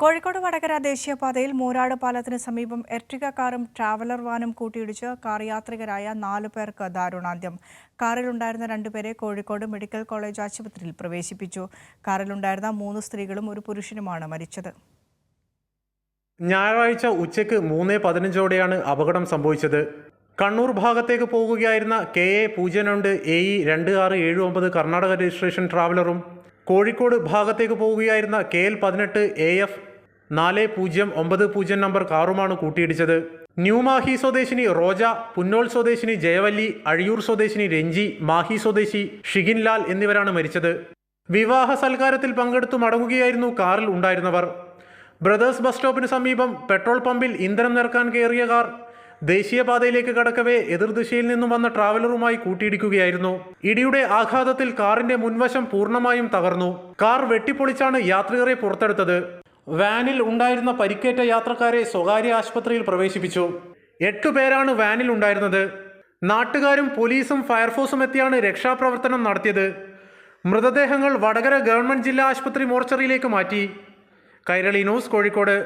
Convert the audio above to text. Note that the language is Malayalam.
കോഴിക്കോട് വടകര ദേശീയപാതയിൽ മൂരാട് പാലത്തിന് സമീപം എർട്ടിക കാറും ട്രാവലർ വാനും കൂട്ടിയിടിച്ച് കാർ യാത്രികരായ 4 പേർക്ക് ദാരുണാന്ത്യം. കാറിലുണ്ടായിരുന്ന 2 പേരെ കോഴിക്കോട് മെഡിക്കൽ കോളേജ് ആശുപത്രിയിൽ പ്രവേശിപ്പിച്ചു. കാറിലുണ്ടായിരുന്ന 3 സ്ത്രീകളും ഒരു പുരുഷനുമാണ് മരിച്ചത്. ഞായറാഴ്ച ഉച്ചയ്ക്ക് 3:15ഓടെയാണ് അപകടം സംഭവിച്ചത്. കണ്ണൂർ ഭാഗത്തേക്ക് പോകുകയായിരുന്ന KA02 AE 2679 കർണാടക രജിസ്ട്രേഷൻ ട്രാവലറും കോഴിക്കോട് ഭാഗത്തേക്ക് പോകുകയായിരുന്ന KL18 AF 4090 നമ്പർ കാറുമാണ് കൂട്ടിയിടിച്ചത്. ന്യൂമാഹി സ്വദേശിനി റോജ, പുന്നോൾ സ്വദേശിനി ജയവല്ലി, അഴിയൂർ സ്വദേശിനി രഞ്ജി, മാഹി സ്വദേശി ഷിഗിൻലാൽ എന്നിവരാണ് മരിച്ചത്. വിവാഹ സൽക്കാരത്തിൽ പങ്കെടുത്തു മടങ്ങുകയായിരുന്നു കാറിൽ ഉണ്ടായിരുന്നവർ. ബ്രദേഴ്സ് ബസ് സ്റ്റോപ്പിന് സമീപം പെട്രോൾ പമ്പിൽ ഇന്ധനം നിറക്കാൻ കയറിയ കാർ ദേശീയപാതയിലേക്ക് കടക്കവേ എതിർദിശയിൽ നിന്നും വന്ന ട്രാവലറുമായി കൂട്ടിയിടിക്കുകയായിരുന്നു. ഇടിയുടെ ആഘാതത്തിൽ കാറിന്റെ മുൻവശം പൂർണ്ണമായും തകർന്നു. കാർ വെട്ടിപ്പൊളിച്ചാണ് യാത്രികരെ പുറത്തെടുത്തത്. വാനിൽ ഉണ്ടായിരുന്ന പരിക്കേറ്റ യാത്രക്കാരെ സ്വകാര്യ ആശുപത്രിയിൽ പ്രവേശിപ്പിച്ചു. 8 പേരാണ് വാനിൽ ഉണ്ടായിരുന്നത്. നാട്ടുകാരും പോലീസും ഫയർഫോഴ്സും എത്തിയാണ് രക്ഷാപ്രവർത്തനം നടത്തിയത്. മൃതദേഹങ്ങൾ വടകര ഗവൺമെന്റ് ജില്ലാ ആശുപത്രി മോർച്ചറിയിലേക്ക് മാറ്റി. കൈരളി ന്യൂസ്, കോഴിക്കോട്.